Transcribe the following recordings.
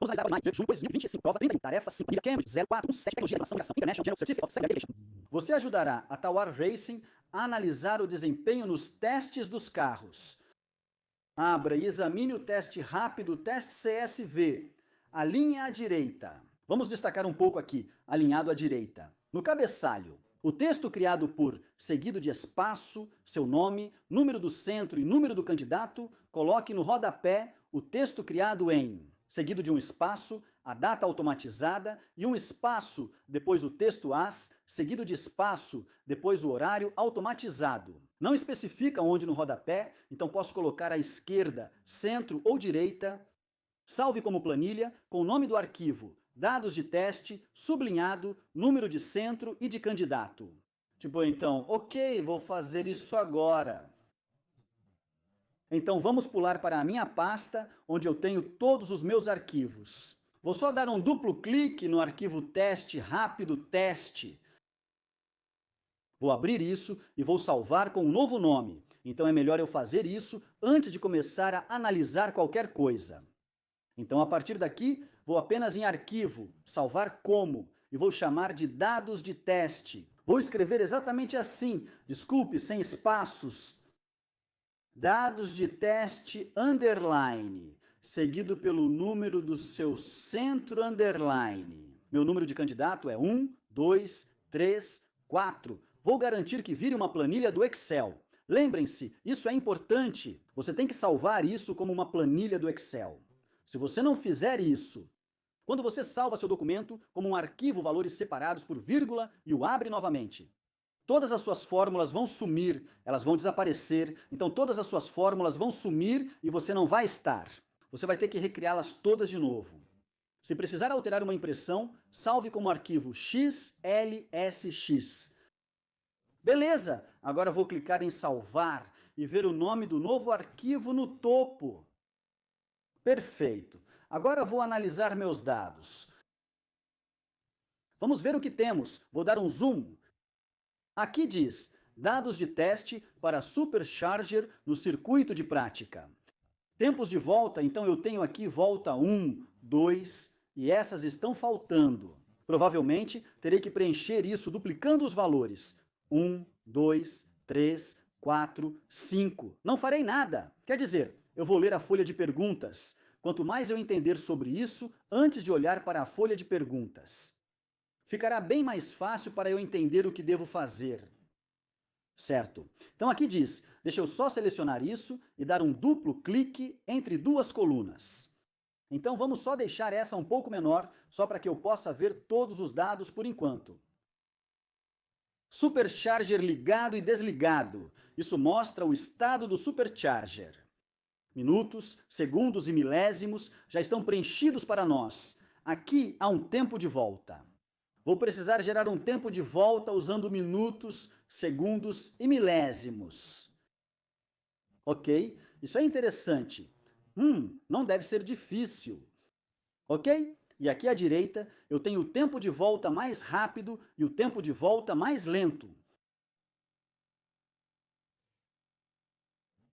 Vamos analisar agora de julho de 2025, prova 31, tarefa 5, Cambridge 0417, tecnologia da informação, International General Certificate of Segregation. Você ajudará a Tawar Racing a analisar o desempenho nos testes dos carros. Abra e examine o teste rápido, teste CSV. Alinhe à direita. Vamos destacar um pouco aqui, alinhado à direita. No cabeçalho, o texto criado por, seguido de espaço, seu nome, número do centro e número do candidato, coloque no rodapé o texto criado em, seguido de um espaço, a data automatizada e um espaço, depois o texto AS, seguido de espaço, depois o horário automatizado. Não especifica onde no rodapé, então posso colocar à esquerda, centro ou direita. Salve como planilha, com o nome do arquivo, dados de teste, sublinhado, número de centro e de candidato. Tipo, então, ok, vou fazer isso agora. Então vamos pular para a minha pasta, onde eu tenho todos os meus arquivos. Vou só dar um duplo clique no arquivo teste rápido teste. Vou abrir isso e vou salvar com um novo nome. Então é melhor eu fazer isso antes de começar a analisar qualquer coisa. Então, a partir daqui, vou apenas em arquivo, salvar como, e vou chamar de dados de teste. Vou escrever exatamente assim, desculpe, sem espaços. Dados de teste, underline, seguido pelo número do seu centro, underline. Meu número de candidato é 1, 2, 3, 4. Vou garantir que vire uma planilha do Excel. Lembrem-se, isso é importante. Você tem que salvar isso como uma planilha do Excel. Se você não fizer isso, quando você salva seu documento como um arquivo valores separados por vírgula e o abre novamente, todas as suas fórmulas vão sumir, elas vão desaparecer, então todas as suas fórmulas vão sumir e você não vai estar. Você vai ter que recriá-las todas de novo. Se precisar alterar uma impressão, salve como arquivo XLSX. Beleza, agora vou clicar em salvar e ver o nome do novo arquivo no topo. Perfeito. Agora vou analisar meus dados. Vamos ver o que temos. Vou dar um zoom. Aqui diz, dados de teste para Supercharger no circuito de prática. Tempos de volta, então eu tenho aqui volta 1, 2 e essas estão faltando. Provavelmente terei que preencher isso duplicando os valores. 1, 2, 3, 4, 5. Não farei nada. Quer dizer, eu vou ler a folha de perguntas. Quanto mais eu entender sobre isso, antes de olhar para a folha de perguntas, ficará bem mais fácil para eu entender o que devo fazer. Certo. Então aqui diz, deixa eu só selecionar isso e dar um duplo clique entre duas colunas. Então vamos só deixar essa um pouco menor, só para que eu possa ver todos os dados por enquanto. Supercharger ligado e desligado. Isso mostra o estado do Supercharger. Minutos, segundos e milésimos já estão preenchidos para nós. Aqui há um tempo de volta. Vou precisar gerar um tempo de volta usando minutos, segundos e milésimos. Ok? Isso é interessante. Não deve ser difícil. Ok? E aqui à direita eu tenho o tempo de volta mais rápido e o tempo de volta mais lento.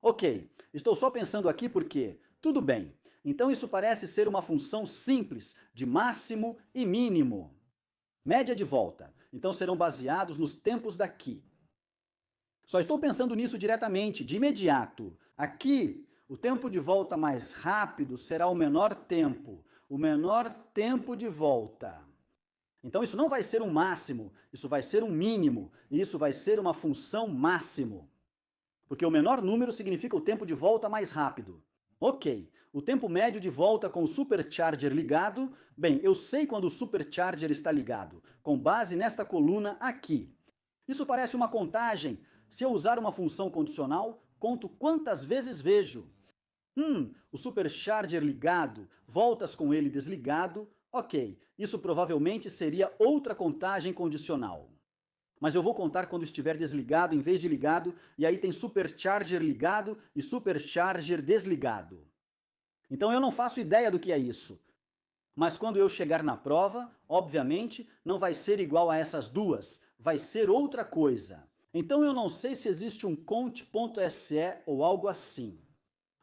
Ok, estou só pensando aqui porque, tudo bem, então isso parece ser uma função simples de máximo e mínimo. Média de volta, então serão baseados nos tempos daqui. Só estou pensando nisso diretamente, de imediato. Aqui, o tempo de volta mais rápido será o menor tempo de volta. Então isso não vai ser um máximo, isso vai ser um mínimo, e isso vai ser uma função máximo. Porque o menor número significa o tempo de volta mais rápido. Ok, o tempo médio de volta com o Supercharger ligado, bem, eu sei quando o Supercharger está ligado, com base nesta coluna aqui. Isso parece uma contagem. Se eu usar uma função condicional, conto quantas vezes vejo. O Supercharger ligado, voltas com ele desligado, ok, isso provavelmente seria outra contagem condicional. Mas eu vou contar quando estiver desligado em vez de ligado, e aí tem Supercharger ligado e Supercharger desligado. Então eu não faço ideia do que é isso. Mas quando eu chegar na prova, obviamente, não vai ser igual a essas duas, vai ser outra coisa. Então eu não sei se existe um conte.se ou algo assim.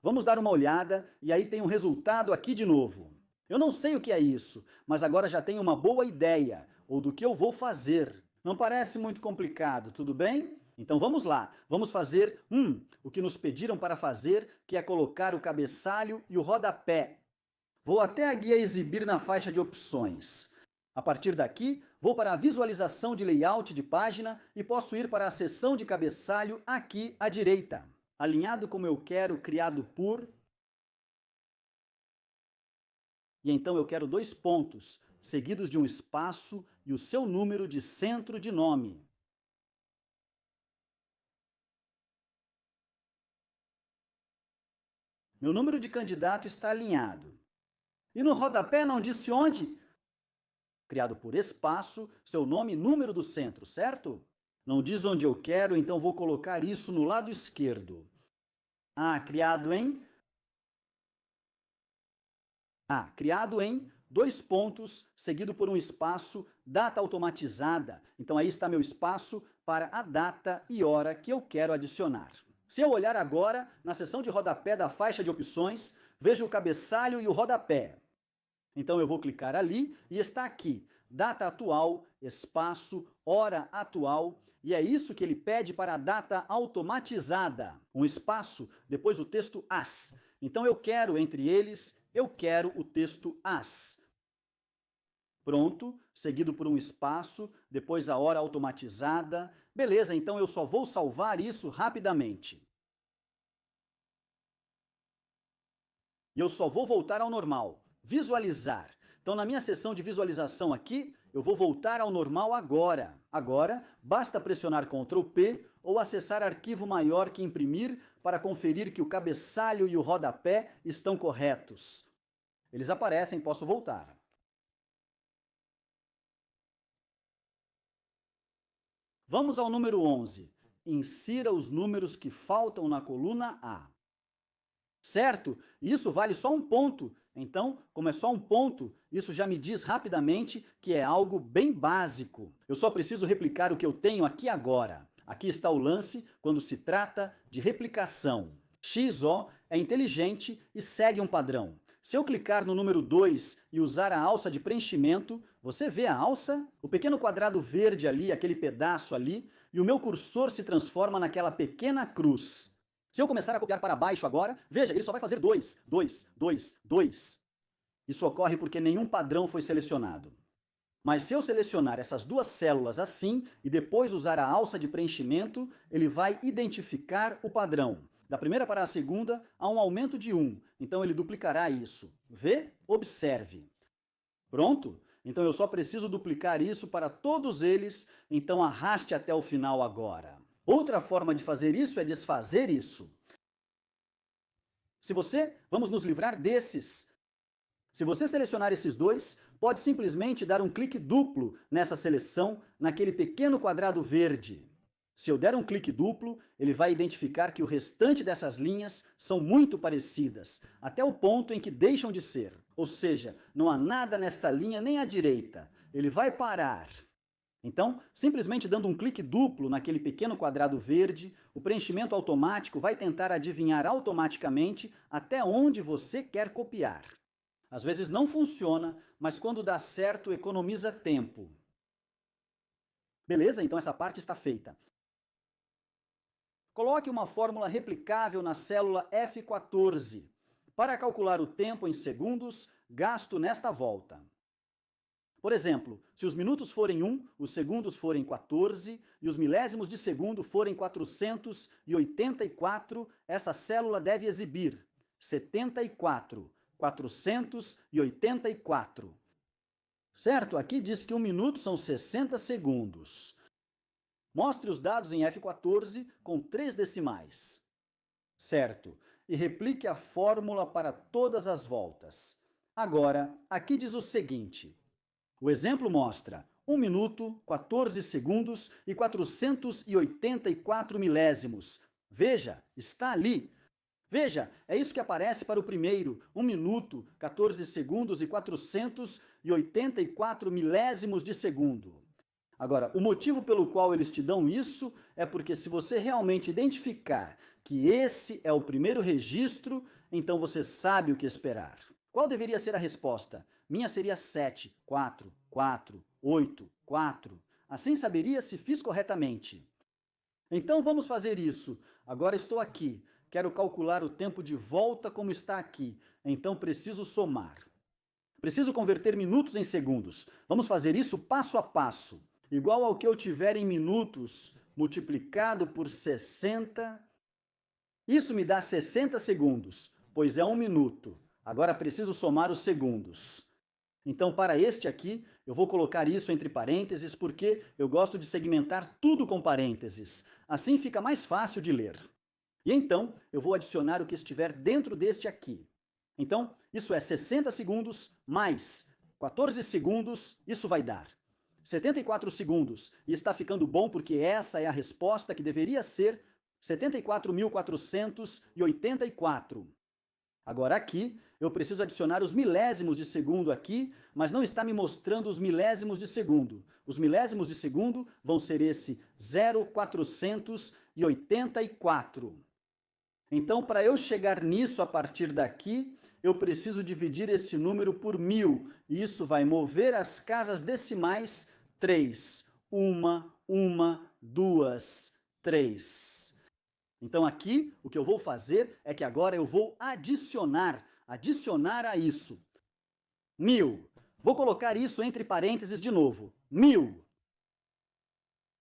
Vamos dar uma olhada, e aí tem um resultado aqui de novo. Eu não sei o que é isso, mas agora já tenho uma boa ideia, ou do que eu vou fazer. Não parece muito complicado, tudo bem? Então vamos lá, vamos fazer o que nos pediram para fazer, que é colocar o cabeçalho e o rodapé. Vou até a guia exibir na faixa de opções. A partir daqui, vou para a visualização de layout de página e posso ir para a seção de cabeçalho aqui à direita. Alinhado como eu quero, criado por... E então eu quero 2 pontos, seguidos de um espaço e o seu número de centro de nome. Meu número de candidato está alinhado. E no rodapé não disse onde? Criado por espaço, seu nome e número do centro, certo? Não diz onde eu quero, então vou colocar isso no lado esquerdo. Criado em 2 pontos, seguido por um espaço, data automatizada. Então aí está meu espaço para a data e hora que eu quero adicionar. Se eu olhar agora, na seção de rodapé da faixa de opções, vejo o cabeçalho e o rodapé. Então eu vou clicar ali e está aqui, data atual, espaço, hora atual, e é isso que ele pede para a data automatizada. Um espaço, depois o texto AS. Então eu quero, entre eles, eu quero o texto AS. Pronto, seguido por um espaço, depois a hora automatizada. Beleza, então eu só vou salvar isso rapidamente. E eu só vou voltar ao normal. Visualizar. Então, na minha seção de visualização aqui, eu vou voltar ao normal agora. Agora, basta pressionar Ctrl P ou acessar arquivo maior que imprimir para conferir que o cabeçalho e o rodapé estão corretos. Eles aparecem, posso voltar. Vamos ao número 11. Insira os números que faltam na coluna A. Certo? Isso vale só um ponto. Então, como é só um ponto, isso já me diz rapidamente que é algo bem básico. Eu só preciso replicar o que eu tenho aqui agora. Aqui está o lance quando se trata de replicação. XO é inteligente e segue um padrão. Se eu clicar no número 2 e usar a alça de preenchimento, você vê a alça? O pequeno quadrado verde ali, aquele pedaço ali, e o meu cursor se transforma naquela pequena cruz. Se eu começar a copiar para baixo agora, veja, ele só vai fazer 2, 2, 2, 2. Isso ocorre porque nenhum padrão foi selecionado. Mas se eu selecionar essas 2 células assim e depois usar a alça de preenchimento, ele vai identificar o padrão. Da primeira para a segunda, há um aumento de 1, então ele duplicará isso. Vê? Observe. Pronto? Então eu só preciso duplicar isso para todos eles, então arraste até o final agora. Outra forma de fazer isso é desfazer isso. Vamos nos livrar desses. Se você selecionar esses 2, pode simplesmente dar um clique duplo nessa seleção, naquele pequeno quadrado verde. Se eu der um clique duplo, ele vai identificar que o restante dessas linhas são muito parecidas, até o ponto em que deixam de ser. Ou seja, não há nada nesta linha nem à direita. Ele vai parar. Então, simplesmente dando um clique duplo naquele pequeno quadrado verde, o preenchimento automático vai tentar adivinhar automaticamente até onde você quer copiar. Às vezes não funciona, mas quando dá certo, economiza tempo. Beleza? Então essa parte está feita. Coloque uma fórmula replicável na célula F14 para calcular o tempo em segundos gasto nesta volta. Por exemplo, se os minutos forem 1, os segundos forem 14 e os milésimos de segundo forem 484, essa célula deve exibir 74, 484. Certo? Aqui diz que 1 minuto são 60 segundos. Mostre os dados em F14 com 3 decimais. Certo? E replique a fórmula para todas as voltas. Agora, aqui diz o seguinte. O exemplo mostra 1 minuto, 14 segundos e 484 milésimos. Veja, está ali. Veja, é isso que aparece para o primeiro, 1 minuto, 14 segundos e 484 milésimos de segundo. Agora, o motivo pelo qual eles te dão isso é porque se você realmente identificar que esse é o primeiro registro, então você sabe o que esperar. Qual deveria ser a resposta? Minha seria 7, 4, 4, 8, 4. Assim saberia se fiz corretamente. Então vamos fazer isso. Agora estou aqui. Quero calcular o tempo de volta como está aqui. Então preciso somar. Preciso converter minutos em segundos. Vamos fazer isso passo a passo. Igual ao que eu tiver em minutos multiplicado por 60. Isso me dá 60 segundos, pois é 1 minuto. Agora preciso somar os segundos. Então, para este aqui, eu vou colocar isso entre parênteses porque eu gosto de segmentar tudo com parênteses. Assim fica mais fácil de ler. E então, eu vou adicionar o que estiver dentro deste aqui. Então, isso é 60 segundos mais 14 segundos, isso vai dar 74 segundos. E está ficando bom porque essa é a resposta que deveria ser 74.484. Agora aqui, eu preciso adicionar os milésimos de segundo aqui, mas não está me mostrando os milésimos de segundo. Os milésimos de segundo vão ser esse 0,484. Então, para eu chegar nisso a partir daqui, eu preciso dividir esse número por 1000. E isso vai mover as casas decimais 3. 1, 2, 3. Então aqui, o que eu vou fazer é que agora eu vou adicionar a isso. 1000. Vou colocar isso entre parênteses de novo. 1000.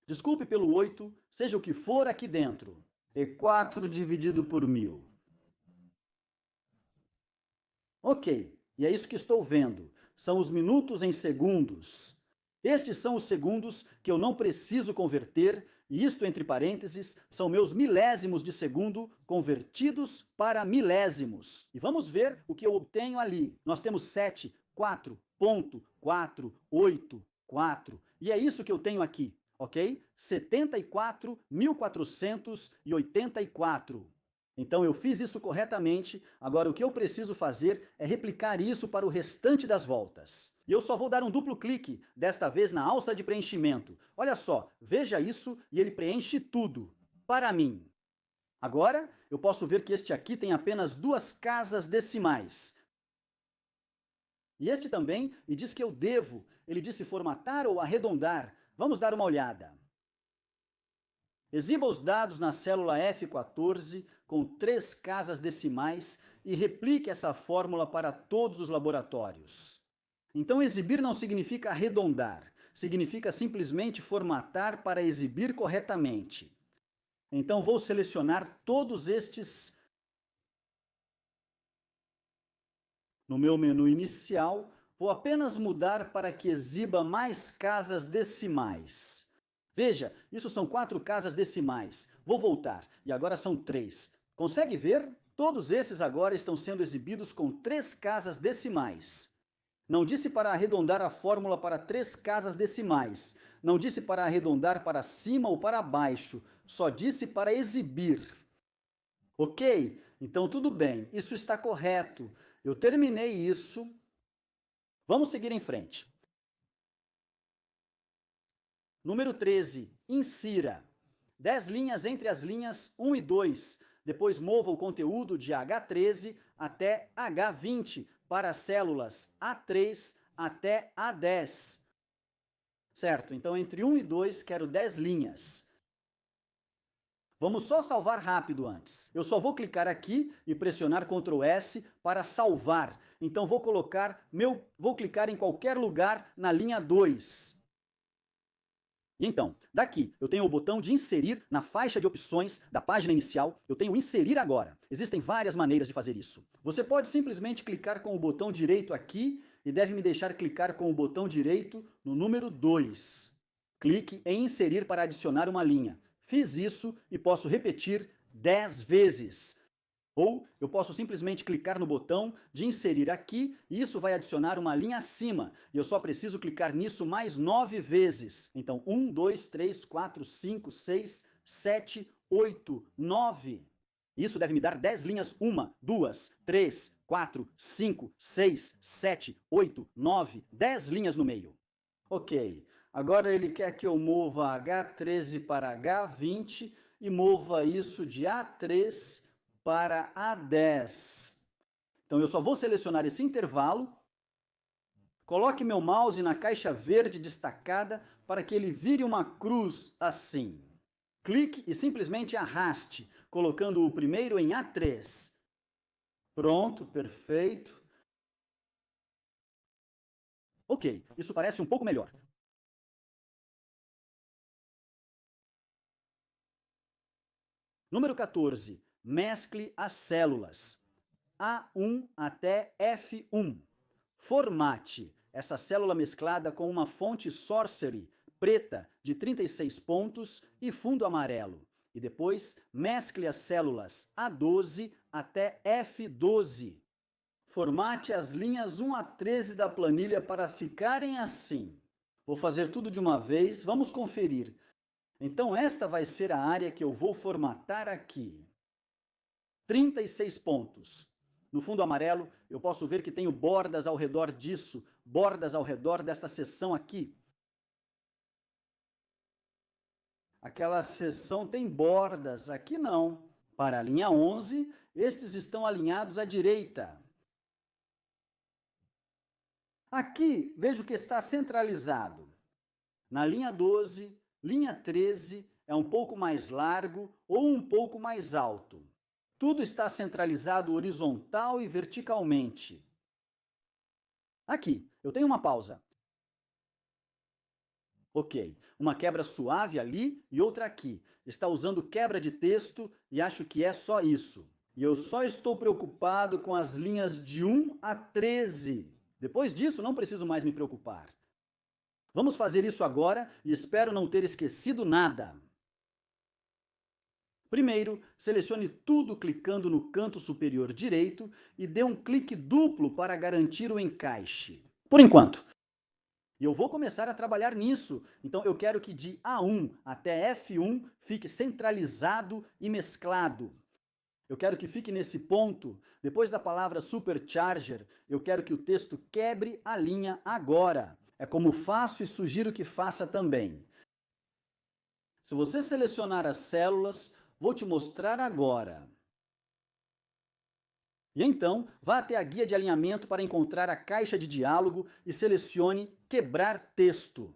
Desculpe pelo 8, seja o que for aqui dentro. E 4 dividido por 1000. Ok, e é isso que estou vendo. São os minutos em segundos. Estes são os segundos que eu não preciso converter, e isto entre parênteses são meus milésimos de segundo convertidos para milésimos. E vamos ver o que eu obtenho ali. Nós temos 7, 4,484, e é isso que eu tenho aqui, ok? 74.484. Então eu fiz isso corretamente, agora o que eu preciso fazer é replicar isso para o restante das voltas. E eu só vou dar um duplo clique, desta vez na alça de preenchimento. Olha só, veja isso e ele preenche tudo, para mim. Agora eu posso ver que este aqui tem apenas 2 casas decimais. E este também, e diz que eu devo, ele disse formatar ou arredondar. Vamos dar uma olhada. Exiba os dados na célula F14 com 3 casas decimais e replique essa fórmula para todos os laboratórios. Então, exibir não significa arredondar, significa simplesmente formatar para exibir corretamente. Então, vou selecionar todos estes no meu menu inicial, vou apenas mudar para que exiba mais casas decimais. Veja, isso são 4 casas decimais. Vou voltar, e agora são 3. Consegue ver? Todos esses agora estão sendo exibidos com 3 casas decimais. Não disse para arredondar a fórmula para 3 casas decimais. Não disse para arredondar para cima ou para baixo. Só disse para exibir. Ok? Então tudo bem, isso está correto. Eu terminei isso. Vamos seguir em frente. Número 13, insira 10 linhas entre as linhas 1 e 2. Depois mova o conteúdo de H13 até H20 para as células A3 até A10. Certo, então entre 1 e 2 quero 10 linhas. Vamos só salvar rápido antes. Eu só vou clicar aqui e pressionar Ctrl S para salvar. Então vou clicar em qualquer lugar na linha 2. Então, daqui eu tenho o botão de inserir na faixa de opções da página inicial, eu tenho inserir agora. Existem várias maneiras de fazer isso. Você pode simplesmente clicar com o botão direito aqui e deve me deixar clicar com o botão direito no número 2. Clique em inserir para adicionar uma linha. Fiz isso e posso repetir 10 vezes. Ou eu posso simplesmente clicar no botão de inserir aqui e isso vai adicionar uma linha acima. E eu só preciso clicar nisso mais 9 vezes. Então 1, 2, 3, 4, 5, 6, 7, 8, 9. Isso deve me dar 10 linhas. 1, 2, 3, 4, 5, 6, 7, 8, 9. 10 linhas no meio. Ok. Agora ele quer que eu mova H13 para H20 e mova isso de A3 para A10. Então eu só vou selecionar esse intervalo, coloque meu mouse na caixa verde destacada para que ele vire uma cruz assim. Clique e simplesmente arraste, colocando o primeiro em A3. Pronto, perfeito. Ok, isso parece um pouco melhor. Número 14. Mescle as células. A1 até F1. Formate essa célula mesclada com uma fonte Sorcery preta de 36 pontos e fundo amarelo. E depois mescle as células A12 até F12. Formate as linhas 1 a 13 da planilha para ficarem assim. Vou fazer tudo de uma vez, vamos conferir. Então esta vai ser a área que eu vou formatar aqui. 36 pontos. No fundo amarelo, eu posso ver que tenho bordas ao redor disso, bordas ao redor desta seção aqui. Aquela seção tem bordas, aqui não. Para a linha 11, estes estão alinhados à direita. Aqui, vejo que está centralizado. Na linha 12, linha 13 é um pouco mais largo ou um pouco mais alto. Tudo está centralizado horizontal e verticalmente. Aqui, eu tenho uma pausa. Ok, uma quebra suave ali e outra aqui. Está usando quebra de texto e acho que é só isso. E eu só estou preocupado com as linhas de 1 a 13. Depois disso, não preciso mais me preocupar. Vamos fazer isso agora e espero não ter esquecido nada. Primeiro, selecione tudo clicando no canto superior direito e dê um clique duplo para garantir o encaixe. Por enquanto. E eu vou começar a trabalhar nisso, então eu quero que de A1 até F1 fique centralizado e mesclado. Eu quero que fique nesse ponto. Depois da palavra supercharger, eu quero que o texto quebre a linha agora. É como faço e sugiro que faça também. Se você selecionar as células, vou te mostrar agora. E então, vá até a guia de alinhamento para encontrar a caixa de diálogo e selecione Quebrar texto.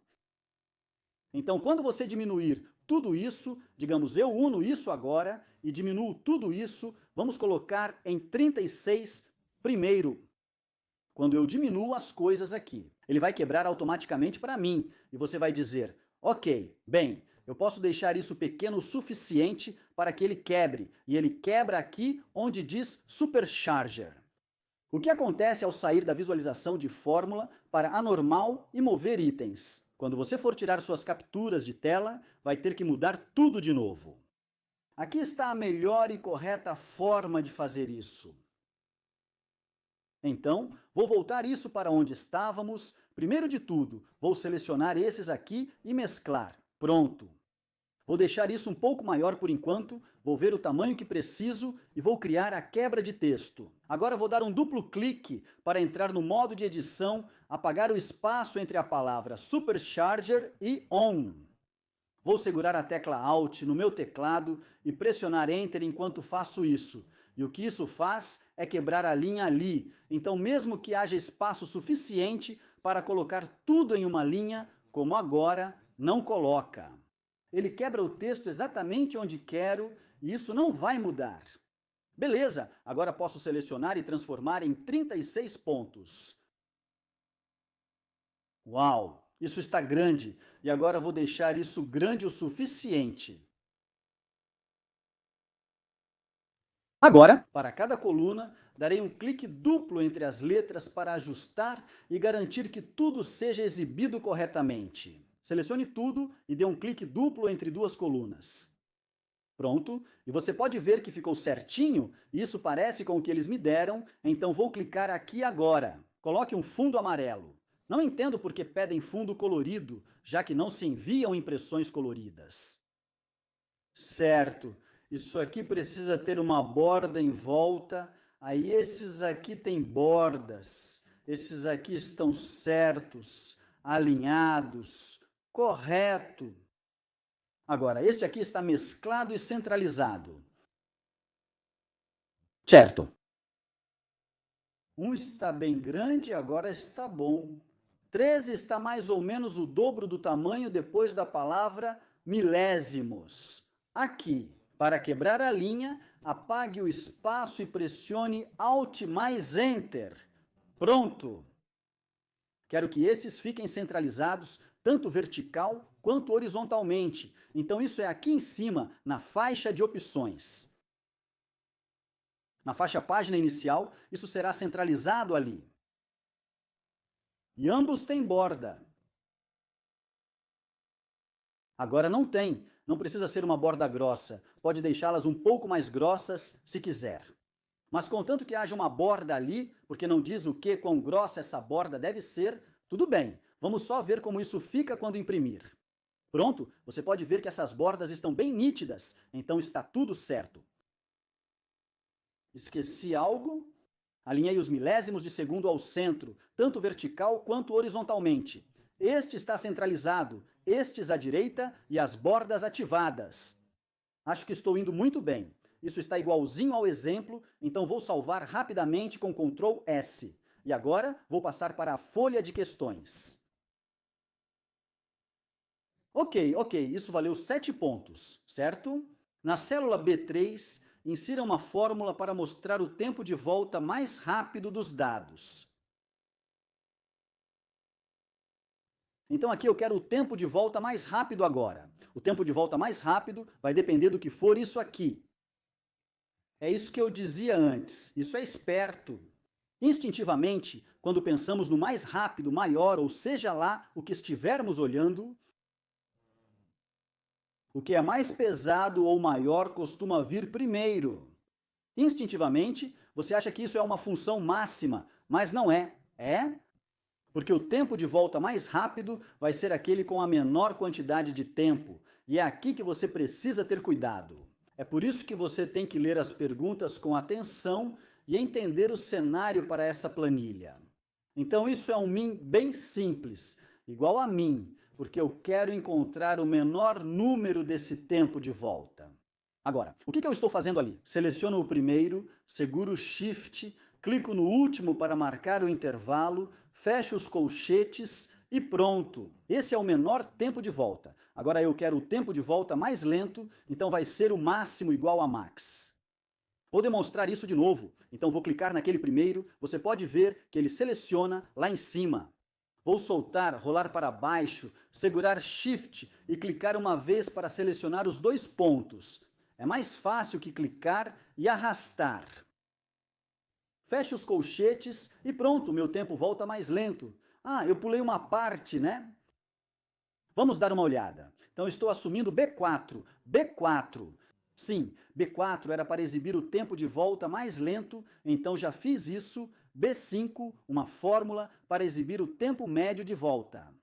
Então, quando você diminuir tudo isso, digamos, eu uno isso agora e diminuo tudo isso, vamos colocar em 36 primeiro. Quando eu diminuo as coisas aqui, ele vai quebrar automaticamente para mim e você vai dizer, ok, bem, eu posso deixar isso pequeno o suficiente para que ele quebre, e ele quebra aqui onde diz Supercharger. O que acontece ao sair da visualização de fórmula para anormal e mover itens? Quando você for tirar suas capturas de tela, vai ter que mudar tudo de novo. Aqui está a melhor e correta forma de fazer isso. Então, vou voltar isso para onde estávamos. Primeiro de tudo, vou selecionar esses aqui e mesclar. Pronto. Vou deixar isso um pouco maior por enquanto, vou ver o tamanho que preciso e vou criar a quebra de texto. Agora vou dar um duplo clique para entrar no modo de edição, apagar o espaço entre a palavra Supercharger e On. Vou segurar a tecla Alt no meu teclado e pressionar Enter enquanto faço isso. E o que isso faz é quebrar a linha ali. Então, mesmo que haja espaço suficiente para colocar tudo em uma linha, como agora, não coloca. Ele quebra o texto exatamente onde quero e isso não vai mudar. Beleza, agora posso selecionar e transformar em 36 pontos. Uau, isso está grande e agora vou deixar isso grande o suficiente. Agora, para cada coluna, darei um clique duplo entre as letras para ajustar e garantir que tudo seja exibido corretamente. Selecione tudo e dê um clique duplo entre duas colunas. Pronto, e você pode ver que ficou certinho, isso parece com o que eles me deram, então vou clicar aqui agora. Coloque um fundo amarelo. Não entendo por que pedem fundo colorido, já que não se enviam impressões coloridas. Certo, isso aqui precisa ter uma borda em volta, aí esses aqui têm bordas, esses aqui estão certos, alinhados, correto. Agora, este aqui está mesclado e centralizado. Certo. Um está bem grande, agora está bom. 13 está mais ou menos o dobro do tamanho depois da palavra milésimos. Aqui, para quebrar a linha, apague o espaço e pressione Alt mais Enter. Pronto! Quero que esses fiquem centralizados tanto vertical quanto horizontalmente. Então isso é aqui em cima, na faixa de opções. Na faixa página inicial, isso será centralizado ali. E ambos têm borda. Agora não tem, não precisa ser uma borda grossa, pode deixá-las um pouco mais grossas se quiser. Mas contanto que haja uma borda ali, porque não diz o que, quão grossa essa borda deve ser, tudo bem, vamos só ver como isso fica quando imprimir. Pronto, você pode ver que essas bordas estão bem nítidas, então está tudo certo. Esqueci algo? Alinhei os milésimos de segundo ao centro, tanto vertical quanto horizontalmente. Este está centralizado, estes à direita e as bordas ativadas. Acho que estou indo muito bem. Isso está igualzinho ao exemplo, então vou salvar rapidamente com Ctrl S. E agora vou passar para a folha de questões. Ok, isso valeu 7 pontos, certo? Na célula B3, insira uma fórmula para mostrar o tempo de volta mais rápido dos dados. Então aqui eu quero o tempo de volta mais rápido agora. O tempo de volta mais rápido vai depender do que for isso aqui. É isso que eu dizia antes, isso é esperto. Instintivamente, quando pensamos no mais rápido, maior, ou seja lá o que estivermos olhando, o que é mais pesado ou maior costuma vir primeiro. Instintivamente, você acha que isso é uma função máxima, mas não é. É? Porque o tempo de volta mais rápido vai ser aquele com a menor quantidade de tempo. E é aqui que você precisa ter cuidado. É por isso que você tem que ler as perguntas com atenção e entender o cenário para essa planilha. Então isso é um min bem simples, igual a min, porque eu quero encontrar o menor número desse tempo de volta. Agora, o que eu estou fazendo ali? Seleciono o primeiro, seguro Shift, clico no último para marcar o intervalo, fecho os colchetes e pronto. Esse é o menor tempo de volta. Agora eu quero o tempo de volta mais lento, então vai ser o máximo igual a max. Vou demonstrar isso de novo, então vou clicar naquele primeiro, você pode ver que ele seleciona lá em cima. Vou soltar, rolar para baixo, segurar Shift e clicar uma vez para selecionar os dois pontos. É mais fácil que clicar e arrastar. Fecho os colchetes e pronto, meu tempo volta mais lento. Ah, eu pulei uma parte, né? Vamos dar uma olhada. Então estou assumindo B4. B4. Sim, B4 era para exibir o tempo de volta mais lento, então já fiz isso. B5, uma fórmula para exibir o tempo médio de volta.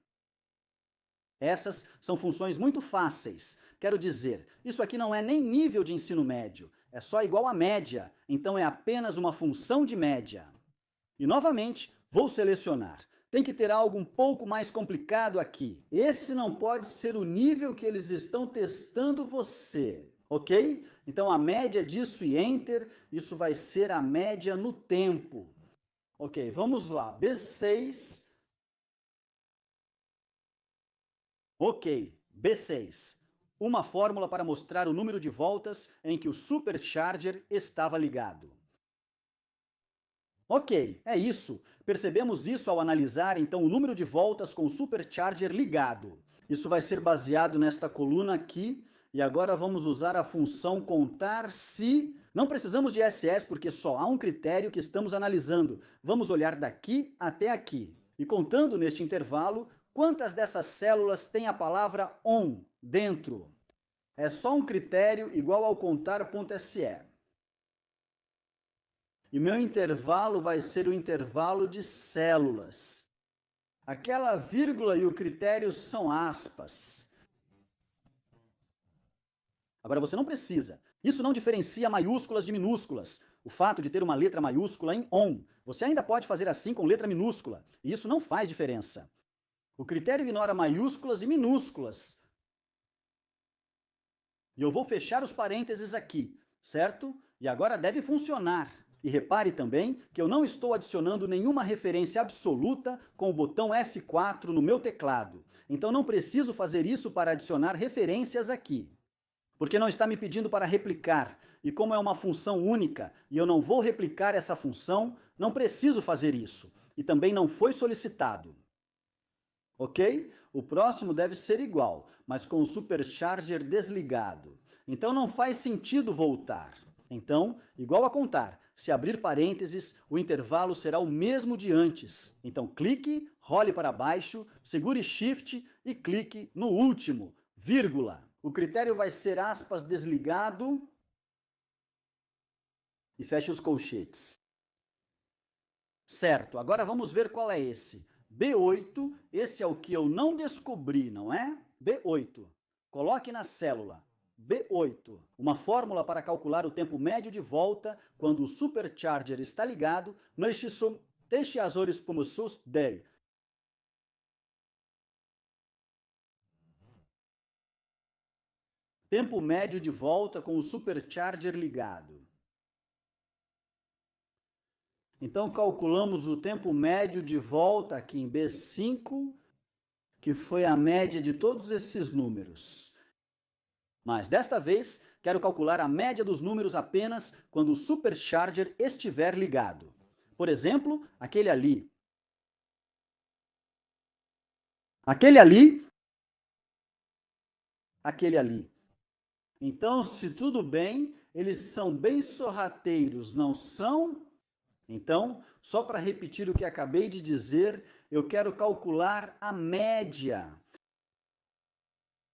Essas são funções muito fáceis. Quero dizer, isso aqui não é nem nível de ensino médio, é só igual a média, então é apenas uma função de média. E novamente, vou selecionar. Tem que ter algo um pouco mais complicado aqui. Esse não pode ser o nível que eles estão testando você, ok? Então a média disso e Enter, isso vai ser a média no tempo. Ok, vamos lá. B6. Ok, B6. Uma fórmula para mostrar o número de voltas em que o supercharger estava ligado. Ok, é isso. Percebemos isso ao analisar, então, o número de voltas com o supercharger ligado. Isso vai ser baseado nesta coluna aqui, e agora vamos usar a função contar se... Não precisamos de SS, porque só há um critério que estamos analisando. Vamos olhar daqui até aqui. E contando neste intervalo, quantas dessas células têm a palavra ON dentro? É só um critério igual ao contar.se. E meu intervalo vai ser o intervalo de células. Aquela vírgula e o critério são aspas. Agora você não precisa. Isso não diferencia maiúsculas de minúsculas. O fato de ter uma letra maiúscula em ON. Você ainda pode fazer assim com letra minúscula. E isso não faz diferença. O critério ignora maiúsculas e minúsculas. E eu vou fechar os parênteses aqui, certo? E agora deve funcionar. E repare também que eu não estou adicionando nenhuma referência absoluta com o botão F4 no meu teclado. Então não preciso fazer isso para adicionar referências aqui, porque não está me pedindo para replicar. E como é uma função única e eu não vou replicar essa função, não preciso fazer isso. E também não foi solicitado. Ok? O próximo deve ser igual, mas com o supercharger desligado. Então não faz sentido voltar. Então, igual a contar, se abrir parênteses, o intervalo será o mesmo de antes. Então clique, role para baixo, segure Shift e clique no último, vírgula. O critério vai ser aspas desligado e feche os colchetes. Certo, agora vamos ver qual é esse. B8, esse é o que eu não descobri, não é? B8. Coloque na célula. B8. Uma fórmula para calcular o tempo médio de volta quando o supercharger está ligado, neste Azores Pomosus dele. Tempo médio de volta com o supercharger ligado. Então, calculamos o tempo médio de volta aqui em B5, que foi a média de todos esses números. Mas, desta vez, quero calcular a média dos números apenas quando o supercharger estiver ligado. Por exemplo, aquele ali. Aquele ali. Aquele ali. Então, se tudo bem, eles são bem sorrateiros, não são? Então, só para repetir o que acabei de dizer, eu quero calcular a média.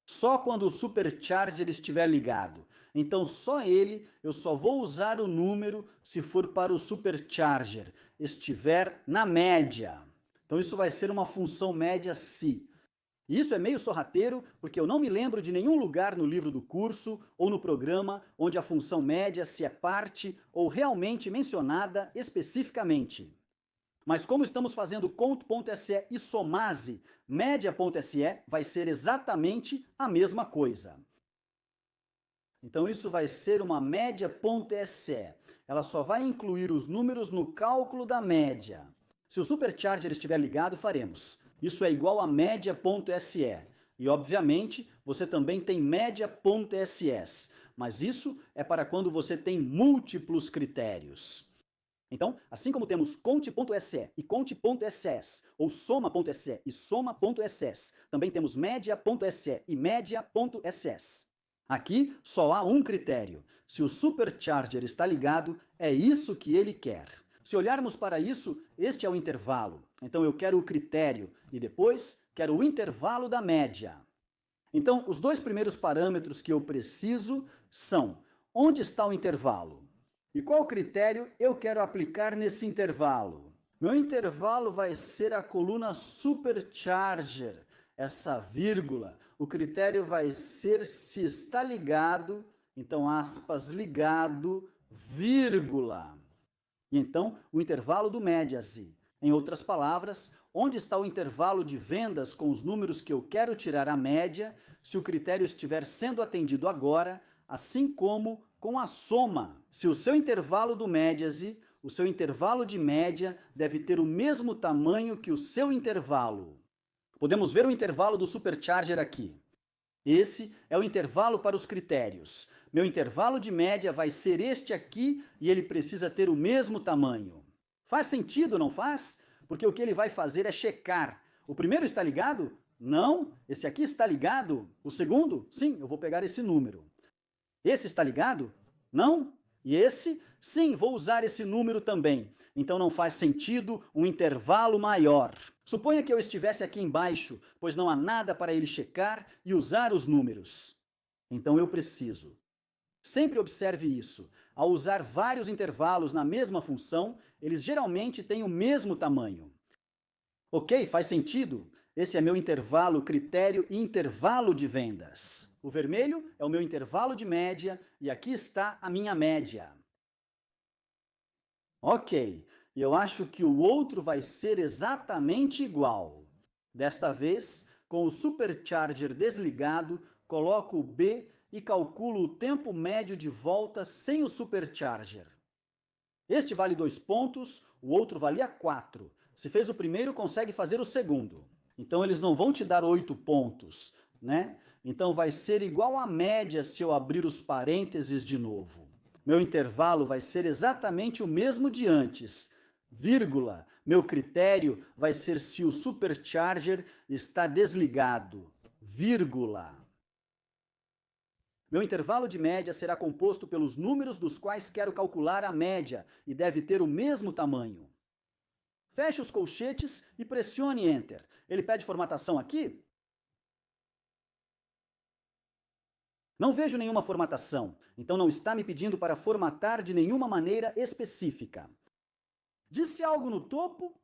Só quando o supercharger estiver ligado. Então, só ele, eu só vou usar o número se for para o supercharger estiver na média. Então, isso vai ser uma função média se. E isso é meio sorrateiro, porque eu não me lembro de nenhum lugar no livro do curso ou no programa onde a função média se é parte ou realmente mencionada especificamente. Mas como estamos fazendo conto.se e somase, média.se vai ser exatamente a mesma coisa. Então isso vai ser uma média.se. Ela só vai incluir os números no cálculo da média. Se o supercharger estiver ligado, faremos. Isso é igual a média.se. E, obviamente, você também tem média.ss. Mas isso é para quando você tem múltiplos critérios. Então, assim como temos conte.se e conte.ss, ou soma.se e soma.ss, também temos média.se e média.ss. Aqui só há um critério. Se o supercharger está ligado, é isso que ele quer. Se olharmos para isso, este é o intervalo. Então eu quero o critério e depois quero o intervalo da média. Então, os dois primeiros parâmetros que eu preciso são: onde está o intervalo? E qual critério eu quero aplicar nesse intervalo? Meu intervalo vai ser a coluna supercharger, essa vírgula. O critério vai ser se está ligado, então aspas ligado, vírgula. E então o intervalo do médiase. Em outras palavras, onde está o intervalo de vendas com os números que eu quero tirar a média, se o critério estiver sendo atendido agora, assim como com a soma. Se o seu intervalo do médiase, o seu intervalo de média deve ter o mesmo tamanho que o seu intervalo. Podemos ver o intervalo do supercharger aqui. Esse é o intervalo para os critérios. Meu intervalo de média vai ser este aqui e ele precisa ter o mesmo tamanho. Faz sentido, não faz? Porque o que ele vai fazer é checar. O primeiro está ligado? Não. Esse aqui está ligado? O segundo? Sim, eu vou pegar esse número. Esse está ligado? Não. E esse? Sim, vou usar esse número também. Então não faz sentido um intervalo maior. Suponha que eu estivesse aqui embaixo, pois não há nada para ele checar e usar os números. Então eu preciso. Sempre observe isso. Ao usar vários intervalos na mesma função, eles geralmente têm o mesmo tamanho. Ok, faz sentido? Esse é meu intervalo critério e intervalo de vendas. O vermelho é o meu intervalo de média e aqui está a minha média. Ok, eu acho que o outro vai ser exatamente igual. Desta vez, com o supercharger desligado, coloco o B e calculo o tempo médio de volta sem o supercharger. Este vale 2 pontos, o outro valia 4. Se fez o primeiro, consegue fazer o segundo. Então, eles não vão te dar 8 pontos, né? Então, vai ser igual à média se eu abrir os parênteses de novo. Meu intervalo vai ser exatamente o mesmo de antes, vírgula. Meu critério vai ser se o supercharger está desligado, vírgula. Meu intervalo de média será composto pelos números dos quais quero calcular a média e deve ter o mesmo tamanho. Feche os colchetes e pressione Enter. Ele pede formatação aqui? Não vejo nenhuma formatação, então não está me pedindo para formatar de nenhuma maneira específica. Disse algo no topo?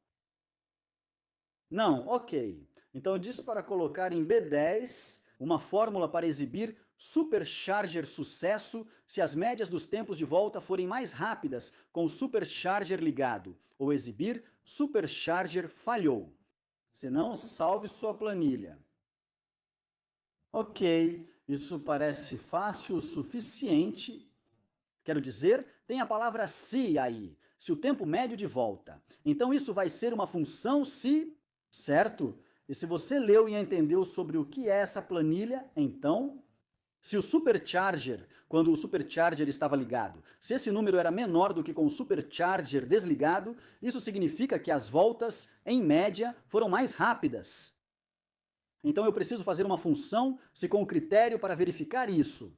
Não, ok. Então eu disse para colocar em B10 uma fórmula para exibir supercharger sucesso se as médias dos tempos de volta forem mais rápidas com o supercharger ligado, ou exibir supercharger falhou. Se não, salve sua planilha. Ok, isso parece fácil o suficiente. Quero dizer, tem a palavra se aí, se o tempo médio de volta. Então isso vai ser uma função se, certo? E se você leu e entendeu sobre o que é essa planilha, então, se o supercharger, quando o supercharger estava ligado, se esse número era menor do que com o supercharger desligado, isso significa que as voltas, em média, foram mais rápidas. Então eu preciso fazer uma função se com critério para verificar isso.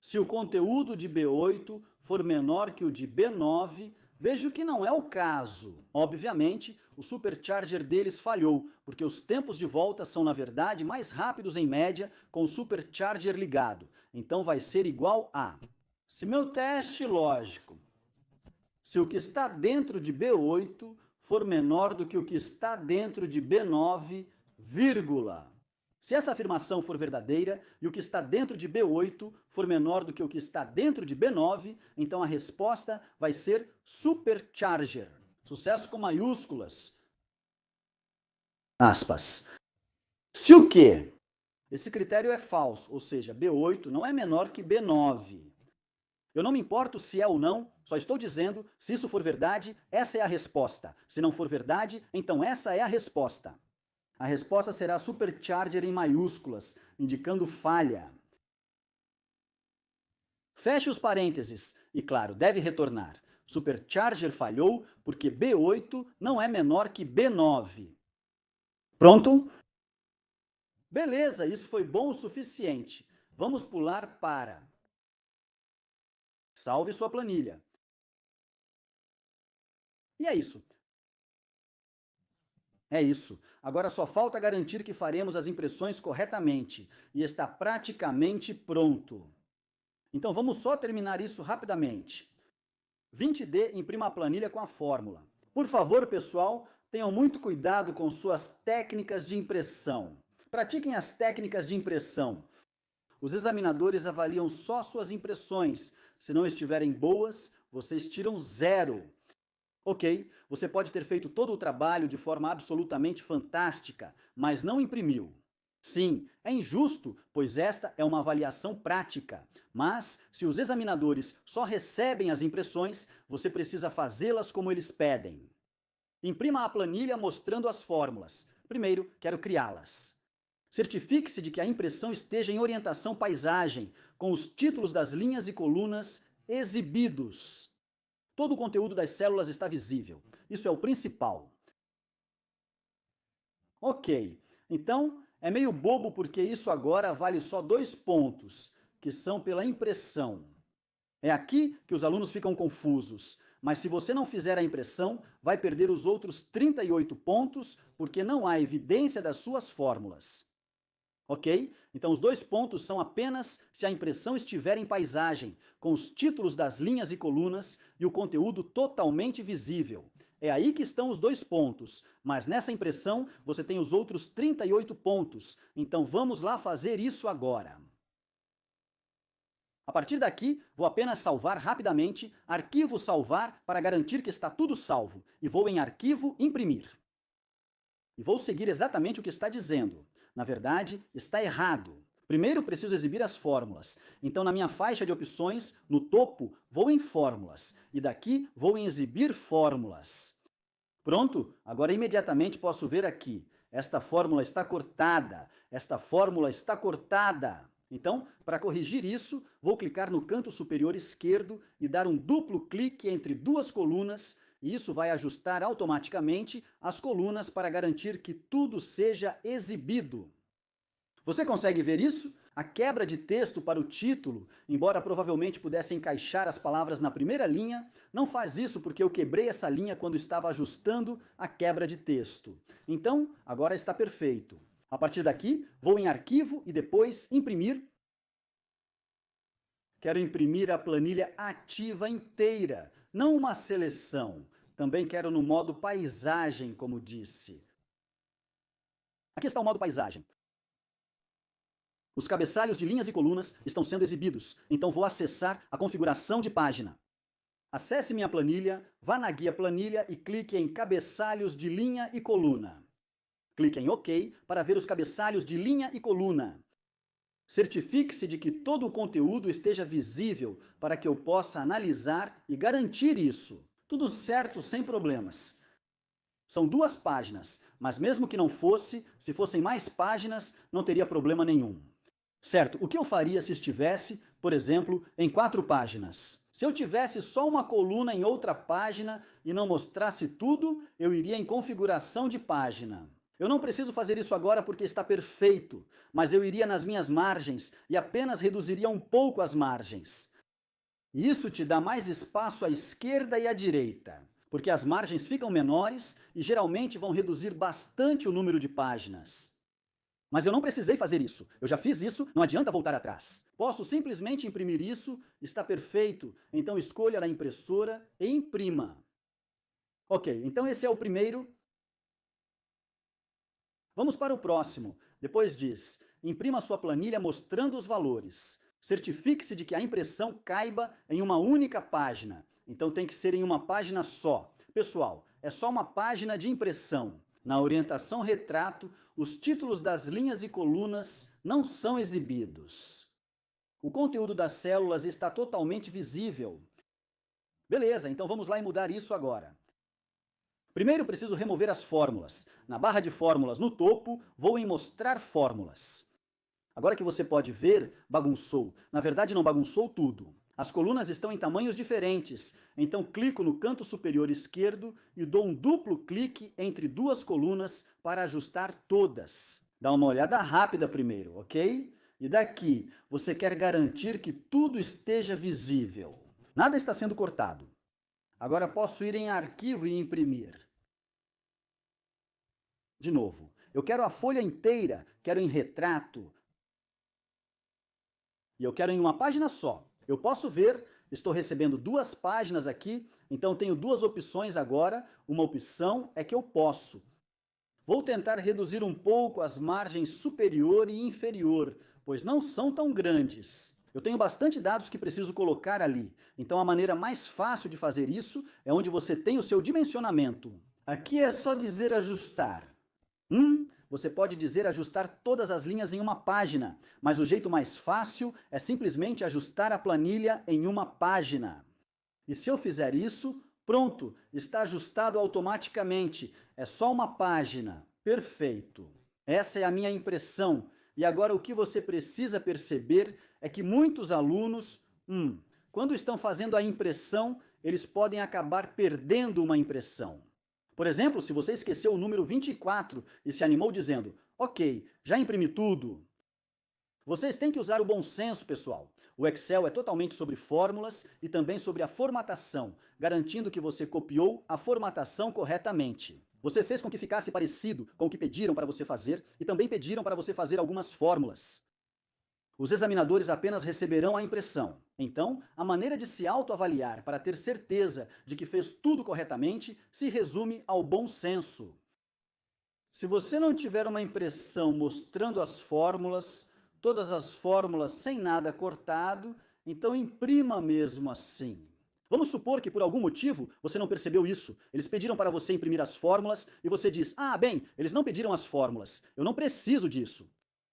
Se o conteúdo de B8 for menor que o de B9, vejo que não é o caso. Obviamente, o supercharger deles falhou, porque os tempos de volta são, na verdade, mais rápidos em média com o supercharger ligado. Então vai ser igual a... Se meu teste lógico, se o que está dentro de B8 for menor do que o que está dentro de B9, vírgula. Se essa afirmação for verdadeira e o que está dentro de B8 for menor do que o que está dentro de B9, então a resposta vai ser supercharger. Sucesso com maiúsculas. Aspas. Se o quê? Esse critério é falso, ou seja, B8 não é menor que B9. Eu não me importo se é ou não, só estou dizendo, se isso for verdade, essa é a resposta. Se não for verdade, então essa é a resposta. A resposta será supercharger em maiúsculas, indicando falha. Feche os parênteses e, claro, deve retornar. Supercharger falhou porque B8 não é menor que B9. Pronto? Beleza, isso foi bom o suficiente. Vamos pular para... Salve sua planilha. E é isso. É isso. Agora só falta garantir que faremos as impressões corretamente. E está praticamente pronto. Então vamos só terminar isso rapidamente. 20D imprima a planilha com a fórmula. Por favor, pessoal, tenham muito cuidado com suas técnicas de impressão. Pratiquem as técnicas de impressão. Os examinadores avaliam só suas impressões. Se não estiverem boas, vocês tiram 0. Ok, você pode ter feito todo o trabalho de forma absolutamente fantástica, mas não imprimiu. Sim, é injusto, pois esta é uma avaliação prática. Mas, se os examinadores só recebem as impressões, você precisa fazê-las como eles pedem. Imprima a planilha mostrando as fórmulas. Primeiro, quero criá-las. Certifique-se de que a impressão esteja em orientação paisagem, com os títulos das linhas e colunas exibidos. Todo o conteúdo das células está visível. Isso é o principal. Ok, então é meio bobo porque isso agora vale só 2 pontos, que são pela impressão. É aqui que os alunos ficam confusos, mas se você não fizer a impressão, vai perder os outros 38 pontos porque não há evidência das suas fórmulas. Ok? Então os 2 pontos são apenas se a impressão estiver em paisagem, com os títulos das linhas e colunas e o conteúdo totalmente visível. É aí que estão os 2 pontos, mas nessa impressão você tem os outros 38 pontos. Então vamos lá fazer isso agora. A partir daqui, vou apenas salvar rapidamente, arquivo salvar para garantir que está tudo salvo, e vou em arquivo imprimir. E vou seguir exatamente o que está dizendo. Na verdade, está errado. Primeiro preciso exibir as fórmulas. Então, na minha faixa de opções, no topo, vou em fórmulas. E daqui, vou em exibir fórmulas. Pronto, agora imediatamente posso ver aqui. Esta fórmula está cortada. Esta fórmula está cortada. Então, para corrigir isso, vou clicar no canto superior esquerdo e dar um duplo clique entre duas colunas, e isso vai ajustar automaticamente as colunas para garantir que tudo seja exibido. Você consegue ver isso? A quebra de texto para o título, embora provavelmente pudesse encaixar as palavras na primeira linha, não faz isso porque eu quebrei essa linha quando estava ajustando a quebra de texto. Então, agora está perfeito. A partir daqui, vou em Arquivo e depois Imprimir. Quero imprimir a planilha ativa inteira, não uma seleção. Também quero no modo Paisagem, como disse. Aqui está o modo Paisagem. Os cabeçalhos de linhas e colunas estão sendo exibidos, então vou acessar a configuração de página. Acesse minha planilha, vá na guia planilha e clique em Cabeçalhos de linha e coluna. Clique em OK para ver os cabeçalhos de linha e coluna. Certifique-se de que todo o conteúdo esteja visível para que eu possa analisar e garantir isso. Tudo certo, sem problemas. São 2 páginas, mas mesmo que não fosse, se fossem mais páginas, não teria problema nenhum. Certo, o que eu faria se estivesse, por exemplo, em 4 páginas? Se eu tivesse só uma coluna em outra página e não mostrasse tudo, eu iria em configuração de página. Eu não preciso fazer isso agora porque está perfeito, mas eu iria nas minhas margens e apenas reduziria um pouco as margens. Isso te dá mais espaço à esquerda e à direita, porque as margens ficam menores e geralmente vão reduzir bastante o número de páginas. Mas eu não precisei fazer isso. Eu já fiz isso, não adianta voltar atrás. Posso simplesmente imprimir isso, está perfeito. Então escolha na impressora e imprima. Ok, então esse é o primeiro. Vamos para o próximo. Depois diz, imprima sua planilha mostrando os valores. Certifique-se de que a impressão caiba em uma única página. Então tem que ser em uma página só. Pessoal, é só uma página de impressão. Na orientação retrato, os títulos das linhas e colunas não são exibidos. O conteúdo das células está totalmente visível. Beleza, então vamos lá e mudar isso agora. Primeiro preciso remover as fórmulas. Na barra de fórmulas no topo, vou em mostrar fórmulas. Agora que você pode ver, bagunçou. Na verdade não bagunçou tudo. As colunas estão em tamanhos diferentes, então clico no canto superior esquerdo e dou um duplo clique entre 2 colunas para ajustar todas. Dá uma olhada rápida primeiro, ok? E daqui, você quer garantir que tudo esteja visível. Nada está sendo cortado. Agora posso ir em Arquivo e Imprimir. De novo, eu quero a folha inteira, quero em retrato. E eu quero em uma página só. Eu posso ver, estou recebendo 2 páginas aqui, então tenho 2 opções agora. Uma opção é que eu posso. Vou tentar reduzir um pouco as margens superior e inferior, pois não são tão grandes. Eu tenho bastante dados que preciso colocar ali, então a maneira mais fácil de fazer isso é onde você tem o seu dimensionamento. Aqui é só dizer ajustar. Você pode dizer ajustar todas as linhas em uma página, mas o jeito mais fácil é simplesmente ajustar a planilha em uma página. E se eu fizer isso, pronto, está ajustado automaticamente. É só uma página. Perfeito. Essa é a minha impressão. E agora o que você precisa perceber é que muitos alunos, quando estão fazendo a impressão, eles podem acabar perdendo uma impressão. Por exemplo, se você esqueceu o número 24 e se animou dizendo, ok, já imprimi tudo. Vocês têm que usar o bom senso, pessoal. O Excel é totalmente sobre fórmulas e também sobre a formatação, garantindo que você copiou a formatação corretamente. Você fez com que ficasse parecido com o que pediram para você fazer e também pediram para você fazer algumas fórmulas. Os examinadores apenas receberão a impressão. Então, a maneira de se autoavaliar para ter certeza de que fez tudo corretamente se resume ao bom senso. Se você não tiver uma impressão mostrando as fórmulas, todas as fórmulas sem nada cortado, então imprima mesmo assim. Vamos supor que por algum motivo você não percebeu isso. Eles pediram para você imprimir as fórmulas e você diz, bem, eles não pediram as fórmulas, eu não preciso disso.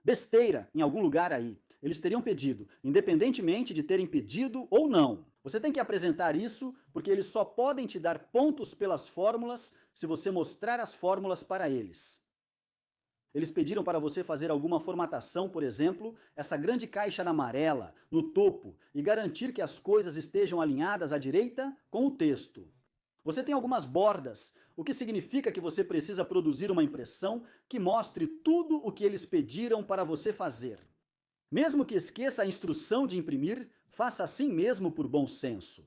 besteira em algum lugar aí. Eles teriam pedido, independentemente de terem pedido ou não. Você tem que apresentar isso porque eles só podem te dar pontos pelas fórmulas se você mostrar as fórmulas para eles. Eles pediram para você fazer alguma formatação, por exemplo, essa grande caixa na amarela, no topo, e garantir que as coisas estejam alinhadas à direita com o texto. Você tem algumas bordas, o que significa que você precisa produzir uma impressão que mostre tudo o que eles pediram para você fazer. Mesmo que esqueça a instrução de imprimir, faça assim mesmo por bom senso.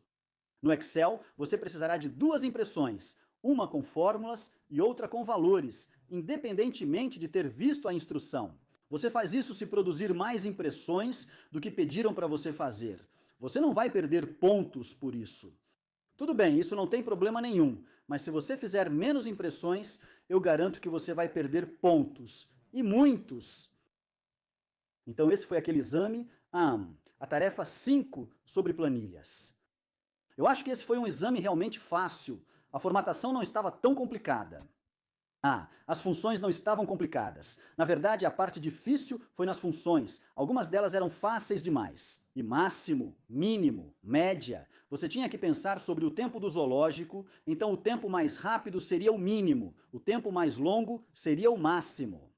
No Excel, você precisará de duas impressões, uma com fórmulas e outra com valores, independentemente de ter visto a instrução. Você faz isso se produzir mais impressões do que pediram para você fazer. Você não vai perder pontos por isso. Tudo bem, isso não tem problema nenhum, mas se você fizer menos impressões, eu garanto que você vai perder pontos, e muitos. Então esse foi aquele exame, a tarefa 5 sobre planilhas. Eu acho que esse foi um exame realmente fácil. A formatação não estava tão complicada. As funções não estavam complicadas. Na verdade, a parte difícil foi nas funções. Algumas delas eram fáceis demais. E máximo, mínimo, média. Você tinha que pensar sobre o tempo do zoológico, então o tempo mais rápido seria o mínimo, o tempo mais longo seria o máximo.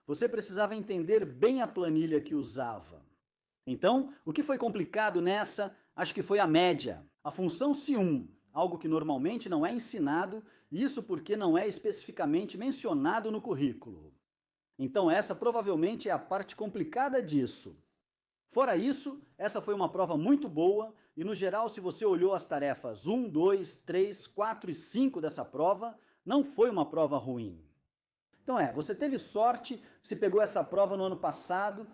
Você precisava entender bem a planilha que usava. Então, o que foi complicado nessa, acho que foi a média. A função se1, algo que normalmente não é ensinado, isso porque não é especificamente mencionado no currículo. Então essa provavelmente é a parte complicada disso. Fora isso, essa foi uma prova muito boa e no geral se você olhou as tarefas 1, 2, 3, 4 e 5 dessa prova, não foi uma prova ruim. Então você teve sorte se pegou essa prova no ano passado.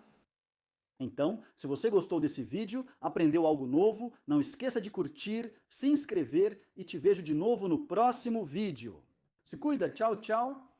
Então, se você gostou desse vídeo, aprendeu algo novo, não esqueça de curtir, se inscrever e te vejo de novo no próximo vídeo. Se cuida, tchau, tchau!